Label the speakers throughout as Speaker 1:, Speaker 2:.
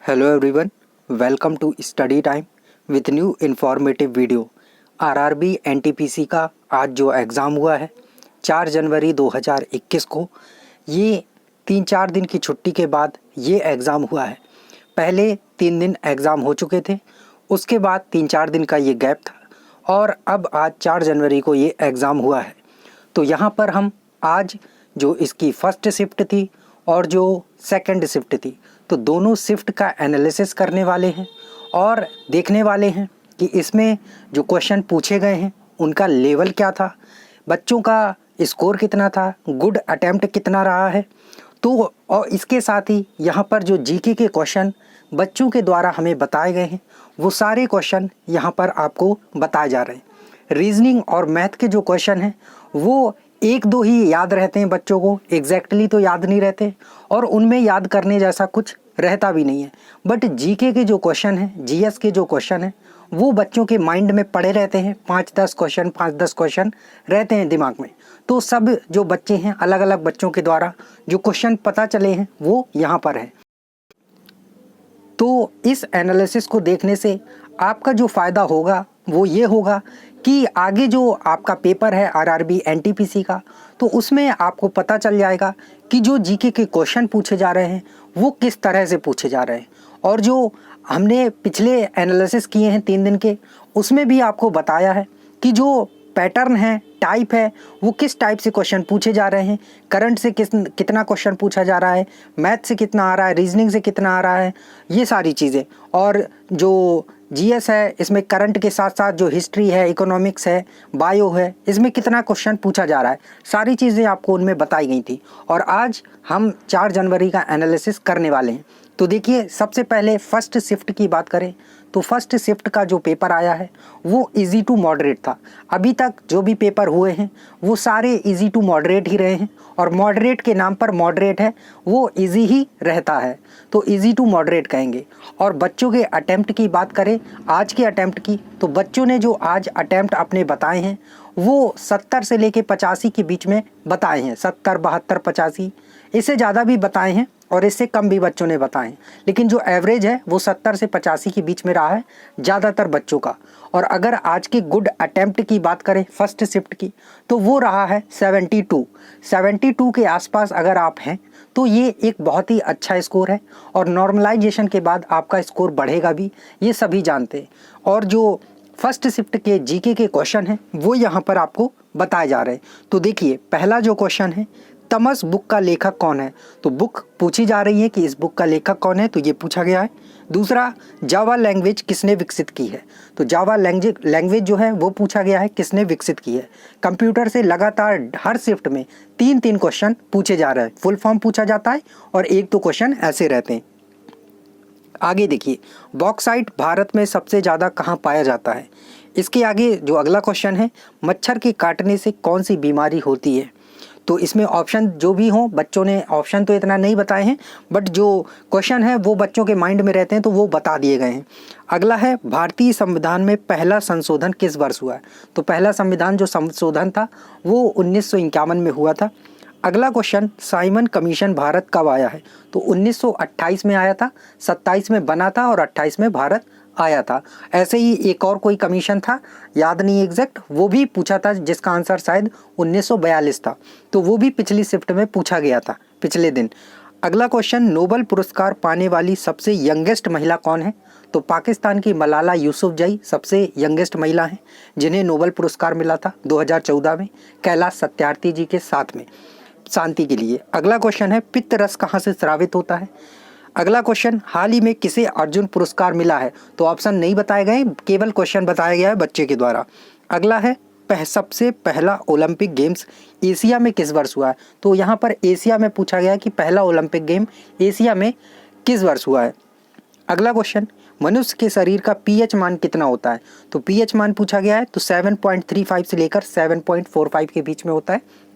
Speaker 1: Hello everyone, welcome to study time with new informative video. RRB NTPC का आज जो exam हुआ है 4 जनवरी 2021 को, ये 3-4 दिन की छुट्टी के बाद ये एग्ज़ाम हुआ है। पहले 3 दिन एग्ज़ाम हो चुके थे, उसके बाद 3-4 दिन का ये गैप था और अब आज 4 जनवरी को ये एग्ज़ाम हुआ है। तो यहाँ पर हम आज जो इसकी फर्स्ट शिफ्ट थी और जो सेकंड शिफ्ट थी, तो दोनों शिफ्ट का एनालिसिस करने वाले हैं और देखने वाले हैं कि इसमें जो क्वेश्चन पूछे गए हैं उनका लेवल क्या था, बच्चों का स्कोर कितना था, गुड अटेम्प्ट कितना रहा है। तो और इसके साथ ही यहाँ पर जो जीके के क्वेश्चन बच्चों के द्वारा हमें बताए गए हैं वो सारे क्वेश्चन यहाँ पर आपको बताए जा रहे हैं। रीजनिंग और मैथ के जो क्वेश्चन हैं वो 1-2 ही याद रहते हैं बच्चों को, एग्जैक्टली तो याद नहीं रहते और उनमें याद करने जैसा कुछ रहता भी नहीं है। बट जीके के जो क्वेश्चन हैं, जीएस के जो क्वेश्चन हैं वो बच्चों के माइंड में पड़े रहते हैं। 5-10 क्वेश्चन रहते हैं दिमाग में। तो सब जो बच्चे हैं, अलग अलग बच्चों के द्वारा जो क्वेश्चन पता चले हैं वो यहाँ पर है। तो इस एनालिसिस को देखने से आपका जो फ़ायदा होगा वो ये होगा कि आगे जो आपका पेपर है आरआरबी एनटीपीसी का, तो उसमें आपको पता चल जाएगा कि जो जीके के क्वेश्चन पूछे जा रहे हैं वो किस तरह से पूछे जा रहे हैं। और जो हमने पिछले एनालिसिस किए हैं 3 दिन के, उसमें भी आपको बताया है कि जो पैटर्न है, टाइप है, वो किस टाइप से क्वेश्चन पूछे जा रहे हैं। करंट से कितना क्वेश्चन पूछा जा रहा है, मैथ से कितना आ रहा है, रीजनिंग से कितना आ रहा है, ये सारी चीज़ें। और जो जीएस है इसमें करंट के साथ साथ जो हिस्ट्री है, इकोनॉमिक्स है, बायो है, इसमें कितना क्वेश्चन पूछा जा रहा है, सारी चीज़ें आपको उनमें बताई गई थी। और आज हम 4 जनवरी का एनालिसिस करने वाले हैं। तो देखिए, सबसे पहले फर्स्ट शिफ्ट की बात करें तो फर्स्ट शिफ्ट का जो पेपर आया है वो इजी टू मॉडरेट था। अभी तक जो भी पेपर हुए हैं वो सारे इजी टू मॉडरेट ही रहे हैं और मॉडरेट के नाम पर मॉडरेट है, वो इजी ही रहता है, तो इजी टू मॉडरेट कहेंगे। और बच्चों के अटेम्प्ट की बात करें, आज के अटेम्प्ट की, तो बच्चों ने जो आज अटेम्प्ट अपने बताए हैं वो 70 से लेके 85 के बीच में बताए हैं। 70, 72, 85, इससे ज़्यादा भी बताए हैं और इससे कम भी बच्चों ने बताए हैं, लेकिन जो एवरेज है वो 70 से 85 के बीच में रहा है ज़्यादातर बच्चों का। और अगर आज के गुड अटेम्प्ट की बात करें फर्स्ट शिफ्ट की, तो वो रहा है 72 के आसपास। अगर आप हैं तो ये एक बहुत ही अच्छा स्कोर है और नॉर्मलाइजेशन के बाद आपका स्कोर बढ़ेगा भी, ये सभी जानते हैं। और जो फर्स्ट शिफ्ट के जीके के क्वेश्चन हैं वो यहाँ पर आपको बताए जा रहे हैं। तो देखिए, पहला जो क्वेश्चन है, तमस बुक का लेखक कौन है। तो बुक पूछी जा रही है कि इस बुक का लेखक कौन है, तो ये पूछा गया है। दूसरा, जावा लैंग्वेज किसने विकसित की है। तो जावा लैंग्वेज जो है वो पूछा गया है किसने विकसित की है। कंप्यूटर से लगातार हर शिफ्ट में 3-3 क्वेश्चन पूछे जा रहे हैं, फुल फॉर्म पूछा जाता है और 1-2 क्वेश्चन ऐसे रहते हैं। आगे देखिए, बॉक्साइट भारत में सबसे ज़्यादा कहाँ पाया जाता है। इसके आगे जो अगला क्वेश्चन है, मच्छर के काटने से कौन सी बीमारी होती है। तो इसमें ऑप्शन जो भी हों, बच्चों ने ऑप्शन तो इतना नहीं बताए हैं, बट जो क्वेश्चन है वो बच्चों के माइंड में रहते हैं तो वो बता दिए गए हैं। अगला है, भारतीय संविधान में पहला संशोधन किस वर्ष हुआ है। तो पहला संविधान जो संशोधन था वो 1951 में हुआ था। अगला क्वेश्चन, साइमन कमीशन भारत कब आया है। तो 1928 में आया था, 27 में बना था और 28 में भारत आया था। ऐसे ही एक और कोई कमीशन था, याद नहीं एग्जैक्ट, वो भी पूछा था जिसका आंसर शायद 1942 था, तो वो भी पिछली शिफ्ट में पूछा गया था पिछले दिन। अगला क्वेश्चन, नोबेल पुरस्कार पाने वाली सबसे यंगेस्ट महिला कौन है। तो पाकिस्तान की मलाला यूसुफजई सबसे यंगेस्ट महिला हैं जिन्हें नोबेल पुरस्कार मिला था 2014 में, कैलाश सत्यार्थी जी के साथ में, शांति के लिए। अगला क्वेश्चन है, पित्त रस कहाँ से स्रावित होता है। अगला क्वेश्चन, हाल ही में किसे अर्जुन पुरस्कार मिला है। तो ऑप्शन नहीं बताए गए, केवल क्वेश्चन बताया गया है बच्चे के द्वारा। अगला है, सबसे पहला ओलंपिक गेम्स एशिया में किस वर्ष हुआ है। तो यहाँ पर एशिया में पूछा गया कि पहला ओलंपिक गेम एशिया में किस वर्ष हुआ है। अगला क्वेश्चन, मनुष्य के शरीर का पीएच मान कितना होता है। तो पीएच मान पूछा गया है, तो 7.35 से लेकर 7.45 के बीच में होता है।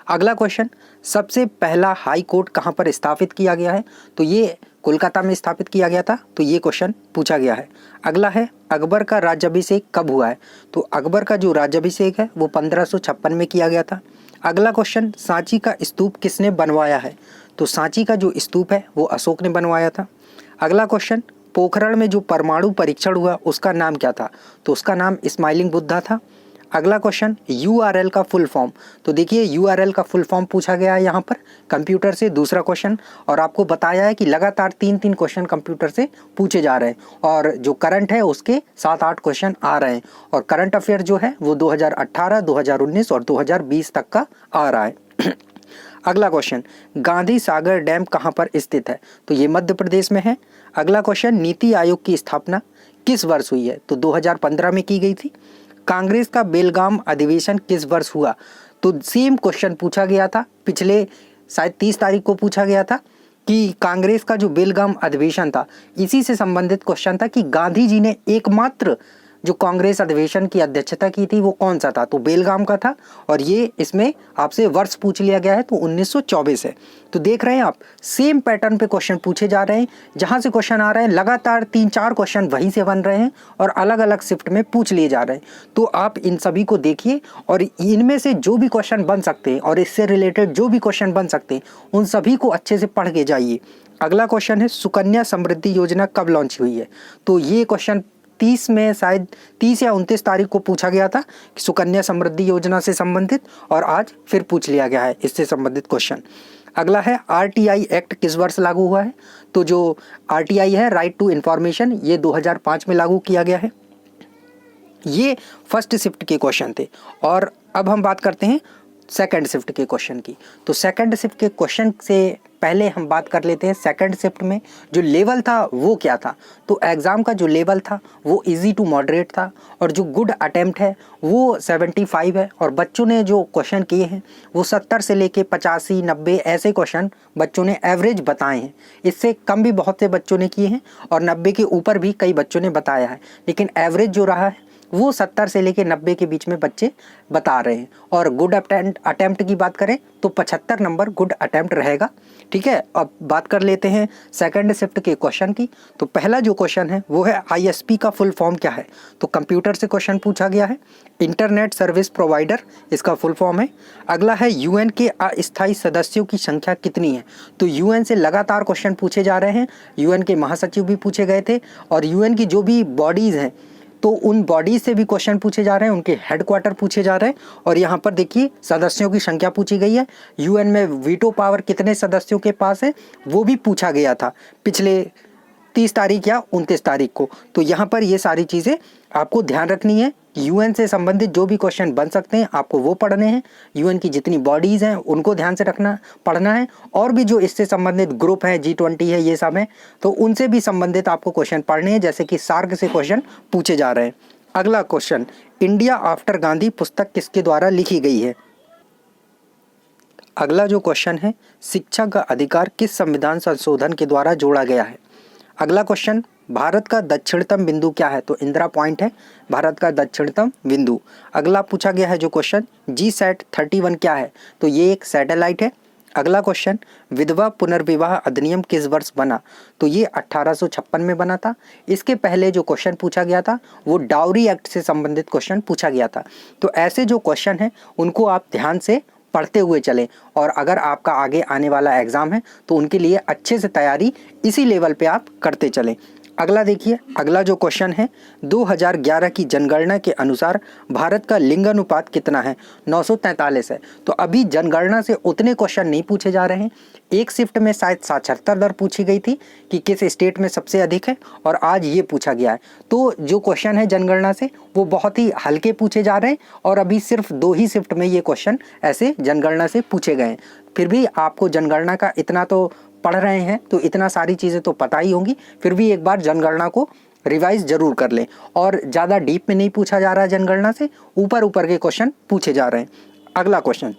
Speaker 1: अगला क्वेश्चन, सबसे पहला हाई कोर्ट कहाँ पर स्थापित किया गया है। तो ये कोलकाता में स्थापित किया गया था, तो ये क्वेश्चन पूछा गया है। अगला है, अकबर का राज्याभिषेक कब हुआ है। तो अकबर का जो राज्याभिषेक है वो 1556 में किया गया था। अगला क्वेश्चन, सांची का स्तूप किसने बनवाया है। तो सांची का जो स्तूप है वो अशोक ने बनवाया था। अगला क्वेश्चन, पोखरण में जो परमाणु परीक्षण हुआ उसका नाम क्या था? तो उसका नाम स्माइलिंग बुद्धा था। अगला क्वेश्चन, यूआरएल का फुल फॉर्म। तो देखिए यूआरएल का फुल फॉर्म पूछा गया है यहाँ पर कंप्यूटर से, दूसरा क्वेश्चन, और आपको बताया है कि लगातार 3-3 क्वेश्चन कंप्यूटर से पूछे जा रहे हैं और जो करंट है उसके 7-8 क्वेश्चन आ रहे हैं और करंट अफेयर जो है वो 2018, 2019 और 2020 तक का आ रहा है। अगला क्वेश्चन, गांधी सागर डैम कहाँ पर स्थित है? तो ये मध्य प्रदेश में है। अगला क्वेश्चन, नीति आयोग की स्थापना किस वर्ष हुई है? तो 2015 में की गई थी। कांग्रेस का बेलगाम अधिवेशन किस वर्ष हुआ? तो सेम क्वेश्चन पूछा गया था, पिछले शायद 30 तारीख को पूछा गया था कि कांग्रेस का जो बेलगाम अधिवेशन था इसी से संबंधित क्वेश्चन था कि गांधी जी ने एकमात्र जो कांग्रेस अधिवेशन की अध्यक्षता की थी वो कौन सा था? तो बेलगाम का था और ये इसमें आपसे वर्ष पूछ लिया गया है तो 1924 है। तो देख रहे हैं आप, सेम पैटर्न पे क्वेश्चन पूछे जा रहे हैं, जहां से क्वेश्चन आ रहे हैं लगातार 3-4 क्वेश्चन वहीं से बन रहे हैं और अलग अलग शिफ्ट में पूछ लिए जा रहे हैं। तो आप इन सभी को देखिए और इनमें से जो भी क्वेश्चन बन सकते हैं और इससे रिलेटेड जो भी क्वेश्चन बन सकते हैं उन सभी को अच्छे से पढ़ के जाइए। अगला क्वेश्चन है, सुकन्या समृद्धि योजना कब लॉन्च हुई है? तो ये क्वेश्चन 30 में शायद 30 या 29 तारीख को पूछा गया था कि सुकन्या समृद्धि योजना से संबंधित, और आज फिर पूछ लिया गया है इससे संबंधित क्वेश्चन। अगला है, आरटीआई एक्ट किस वर्ष लागू हुआ है? तो जो आरटीआई है, राइट टू इंफॉर्मेशन, ये 2005 में लागू किया गया है। ये फर्स्ट शिफ्ट के क्वेश्चन थे और अब हम बात करते हैं सेकंड शिफ्ट के क्वेश्चन की। तो सेकंड शिफ्ट के क्वेश्चन से पहले हम बात कर लेते हैं सेकंड शिफ्ट में जो लेवल था वो क्या था। तो एग्ज़ाम का जो लेवल था वो इजी टू मॉडरेट था और जो गुड अटेम्प्ट है वो 75 है और बच्चों ने जो क्वेश्चन किए हैं वो 70 से लेके 85, 90 ऐसे क्वेश्चन बच्चों ने एवरेज बताए हैं। इससे कम भी बहुत से बच्चों ने किए हैं और 90 के ऊपर भी कई बच्चों ने बताया है, लेकिन एवरेज जो रहा है वो 70 से लेके 90 के बीच में बच्चे बता रहे हैं। और गुड अटेम्प्ट की बात करें तो 75 नंबर गुड अटेम्प्ट रहेगा। ठीक है, अब बात कर लेते हैं सेकंड शिफ्ट के क्वेश्चन की। तो पहला जो क्वेश्चन है वो है, आईएसपी का फुल फॉर्म क्या है? तो कंप्यूटर से क्वेश्चन पूछा गया है। इंटरनेट सर्विस प्रोवाइडर इसका फुल फॉर्म है। अगला है, यूएन के अस्थायी सदस्यों की संख्या कितनी है? तो यूएन से लगातार क्वेश्चन पूछे जा रहे हैं। यूएन के महासचिव भी पूछे गए थे और यूएन की जो भी बॉडीज़ हैं तो उन बॉडी से भी क्वेश्चन पूछे जा रहे हैं, उनके हेडक्वार्टर पूछे जा रहे हैं। और यहाँ पर देखिए सदस्यों की संख्या पूछी गई है। यूएन में वीटो पावर कितने सदस्यों के पास है वो भी पूछा गया था पिछले 30 तारीख या 29 तारीख को। तो यहाँ पर ये सारी चीज़ें आपको ध्यान रखनी है। यूएन से संबंधित जो भी क्वेश्चन बन सकते हैं आपको वो पढ़ने हैं। यूएन की जितनी बॉडीज़ हैं उनको ध्यान से रखना पढ़ना है और भी जो इससे संबंधित ग्रुप है, G20 है, ये सब है, तो उनसे भी संबंधित आपको क्वेश्चन पढ़ने हैं, जैसे कि सार्क से क्वेश्चन पूछे जा रहे हैं। अगला क्वेश्चन, इंडिया आफ्टर गांधी पुस्तक किसके द्वारा लिखी गई है? अगला जो क्वेश्चन है, शिक्षा का अधिकार किस संविधान संशोधन के द्वारा जोड़ा गया है? अगला क्वेश्चन, भारत का दक्षिणतम बिंदु क्या है? तो इंदिरा पॉइंट है भारत का दक्षिणतम बिंदु। अगला पूछा गया है जो क्वेश्चन, GSAT-31 क्या है? तो ये एक सैटेलाइट है। अगला क्वेश्चन, विधवा पुनर्विवाह अधिनियम किस वर्ष बना? तो ये 1856 में बना था। इसके पहले जो क्वेश्चन पूछा गया था वो डाउरी एक्ट से संबंधित क्वेश्चन पूछा गया था। तो ऐसे जो क्वेश्चन हैं उनको आप ध्यान से पढ़ते हुए चलें और अगर आपका आगे आने वाला एग्ज़ाम है तो उनके लिए अच्छे से तैयारी इसी लेवल पे आप करते चलें। अगला देखिए, अगला जो क्वेश्चन है, 2011 की जनगणना के अनुसार भारत का लिंगानुपात कितना है? 943 है। तो अभी जनगणना से उतने क्वेश्चन नहीं पूछे जा रहे हैं। एक शिफ्ट में शायद साक्षरता दर पूछी गई थी कि किस स्टेट में सबसे अधिक है और आज ये पूछा गया है। तो जो क्वेश्चन है जनगणना से वो बहुत ही हल्के पूछे जा रहे हैं और अभी सिर्फ 2 ही शिफ्ट में ये क्वेश्चन ऐसे जनगणना से पूछे गए हैं। फिर भी आपको जनगणना का इतना तो पढ़ रहे हैं तो इतना सारी चीज़ें तो पता ही होंगी, फिर भी एक बार जनगणना को रिवाइज जरूर कर लें। और ज़्यादा डीप में नहीं पूछा जा रहा है जनगणना से, ऊपर ऊपर के क्वेश्चन पूछे जा रहे हैं। अगला क्वेश्चन,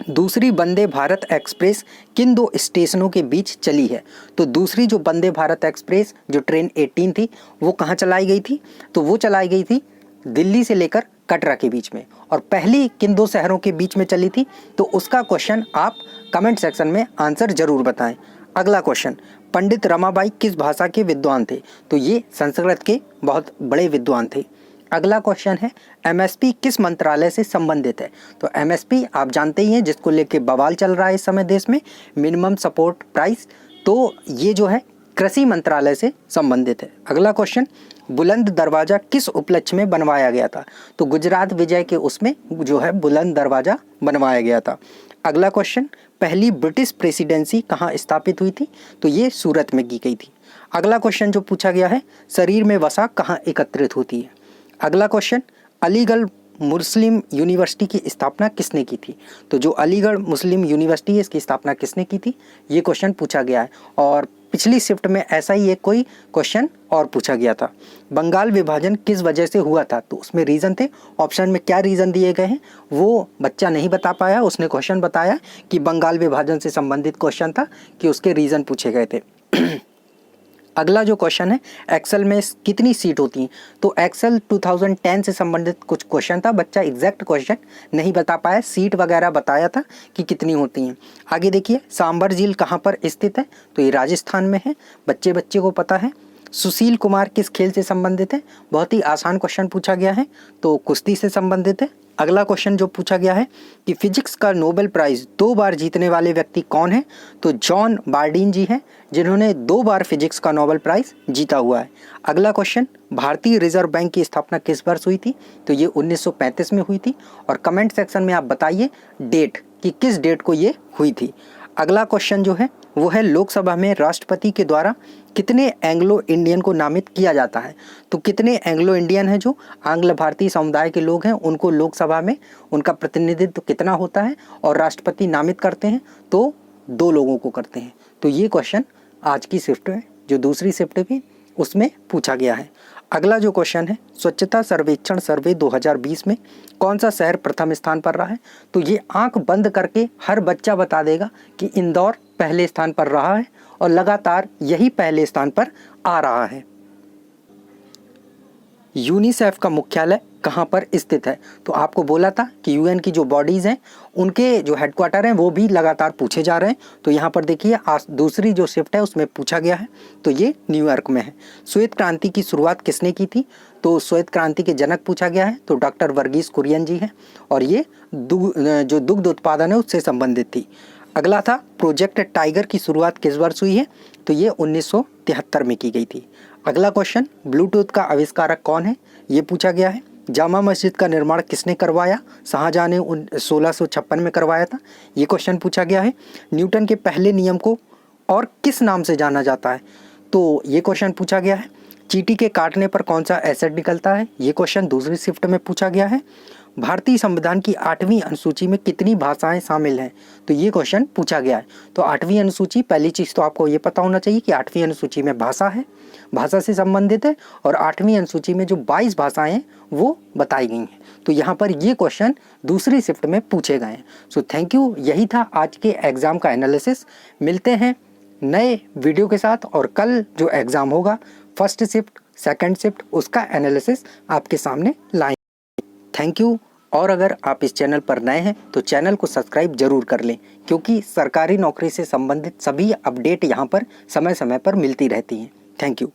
Speaker 1: दूसरी वंदे भारत एक्सप्रेस किन 2 स्टेशनों के बीच चली है? तो दूसरी जो वंदे भारत एक्सप्रेस जो ट्रेन 18 थी वो कहाँ चलाई गई थी? तो वो चलाई गई थी दिल्ली से लेकर कटरा के बीच में। और पहली किन 2 शहरों के बीच में चली थी? तो उसका क्वेश्चन आप कमेंट सेक्शन में आंसर जरूर बताएं। अगला क्वेश्चन, पंडित रमाबाई किस भाषा के विद्वान थे? तो ये संस्कृत के बहुत बड़े विद्वान थे। अगला क्वेश्चन है, एमएसपी किस मंत्रालय से संबंधित है? तो एमएसपी आप जानते ही हैं जिसको लेके बवाल चल रहा है इस समय देश में, मिनिमम सपोर्ट प्राइस। तो ये जो है कृषि मंत्रालय से संबंधित है। अगला क्वेश्चन, बुलंद दरवाजा किस उपलक्ष्य में बनवाया गया था? तो गुजरात विजय के उसमें जो है बुलंद दरवाजा बनवाया गया था। अगला क्वेश्चन, पहली ब्रिटिश प्रेसिडेंसी कहाँ स्थापित हुई थी? तो ये सूरत में की गई थी। अगला क्वेश्चन जो पूछा गया है, शरीर में वसा कहाँ एकत्रित होती है? अगला क्वेश्चन, अलीगढ़ मुस्लिम यूनिवर्सिटी की स्थापना किसने की थी? तो जो अलीगढ़ मुस्लिम यूनिवर्सिटी है इसकी स्थापना किसने की थी? ये क्वेश्चन पूछा गया है। और पिछली शिफ्ट में ऐसा ही एक कोई क्वेश्चन और पूछा गया था, बंगाल विभाजन किस वजह से हुआ था? तो उसमें रीज़न थे, ऑप्शन में क्या रीज़न दिए गए हैं वो बच्चा नहीं बता पाया, उसने क्वेश्चन बताया कि बंगाल विभाजन से संबंधित क्वेश्चन था कि उसके रीज़न पूछे गए थे। अगला जो क्वेश्चन है, एक्सेल में कितनी सीट होती हैं? तो एक्सेल 2010 से संबंधित कुछ क्वेश्चन था, बच्चा एग्जैक्ट क्वेश्चन नहीं बता पाया, सीट वगैरह बताया था कि कितनी होती हैं। आगे देखिए, सांबर झील कहाँ पर स्थित है? तो ये राजस्थान में है, बच्चे को पता है। सुशील कुमार किस खेल से संबंधित है? बहुत ही आसान क्वेश्चन पूछा गया है, तो कुश्ती से संबंधित है। अगला क्वेश्चन जो पूछा गया है कि फिजिक्स का नोबेल प्राइज़ 2 बार जीतने वाले व्यक्ति कौन है? तो जॉन बार्डीन जी हैं, जिन्होंने 2 बार फिजिक्स का नोबेल प्राइज़ जीता हुआ है। अगला क्वेश्चन, भारतीय रिजर्व बैंक की स्थापना किस वर्ष हुई थी? तो ये 1935 में हुई थी। और कमेंट सेक्शन में आप बताइए डेट कि किस डेट को ये हुई थी। अगला क्वेश्चन जो है वो है, लोकसभा में राष्ट्रपति के द्वारा कितने एंग्लो इंडियन को नामित किया जाता है? तो कितने एंग्लो इंडियन हैं जो आंग्ल भारतीय समुदाय के लोग हैं, उनको लोकसभा में उनका प्रतिनिधित्व कितना होता है और राष्ट्रपति नामित करते हैं? तो 2 लोगों को करते हैं। तो ये क्वेश्चन आज की शिफ्ट में, जो दूसरी शिफ्ट भी, उसमें पूछा गया है। अगला जो क्वेश्चन है, स्वच्छता सर्वेक्षण सर्वे 2020 में कौन सा शहर प्रथम स्थान पर रहा है? तो ये आंख बंद करके हर बच्चा बता देगा कि इंदौर पहले स्थान पर रहा है और लगातार यही पहले स्थान पर आ रहा है। यूनिसेफ का मुख्यालय कहाँ पर स्थित है? तो आपको बोला था कि यूएन की जो बॉडीज़ हैं उनके जो हेडक्वार्टर हैं वो भी लगातार पूछे जा रहे हैं। तो यहाँ पर देखिए, आज दूसरी जो शिफ्ट है उसमें पूछा गया है, तो ये न्यूयॉर्क में है। श्वेत क्रांति की शुरुआत किसने की थी? तो श्वेत क्रांति के जनक पूछा गया है, तो डॉक्टर वर्गीस कुरियन जी हैं, और ये जो दुग्ध उत्पादन है उससे संबंधित थी। अगला था, प्रोजेक्ट टाइगर की शुरुआत किस वर्ष हुई है? तो ये 1973 में की गई थी। अगला क्वेश्चन, ब्लूटूथ का आविष्कारक कौन है? ये पूछा गया है। जामा मस्जिद का निर्माण किसने करवाया? शाहजहां ने 1656 में करवाया था। ये क्वेश्चन पूछा गया है। न्यूटन के पहले नियम को और किस नाम से जाना जाता है? तो ये क्वेश्चन पूछा गया है। चींटी के काटने पर कौन सा एसिड निकलता है? ये क्वेश्चन दूसरी शिफ्ट में पूछा गया है। भारतीय संविधान की 8वीं अनुसूची में कितनी भाषाएं शामिल हैं? तो ये क्वेश्चन पूछा गया है। तो 8वीं अनुसूची, पहली चीज़ तो आपको ये पता होना चाहिए कि 8वीं अनुसूची में भाषा है, भाषा से संबंधित है, और 8वीं अनुसूची में जो 22 भाषाएं हैं वो बताई गई हैं। तो यहाँ पर ये क्वेश्चन दूसरी शिफ्ट में पूछे गए हैं। सो थैंक यू, यही था आज के एग्ज़ाम का एनालिसिस। मिलते हैं नए वीडियो के साथ, और कल जो एग्ज़ाम होगा फर्स्ट शिफ्ट, सेकंड शिफ्ट, उसका एनालिसिस आपके सामने लाएंगे। Thank you. और अगर आप इस चैनल पर नए हैं तो चैनल को सब्सक्राइब जरूर कर लें, क्योंकि सरकारी नौकरी से संबंधित सभी अपडेट यहाँ पर समय समय पर मिलती रहती हैं। Thank you.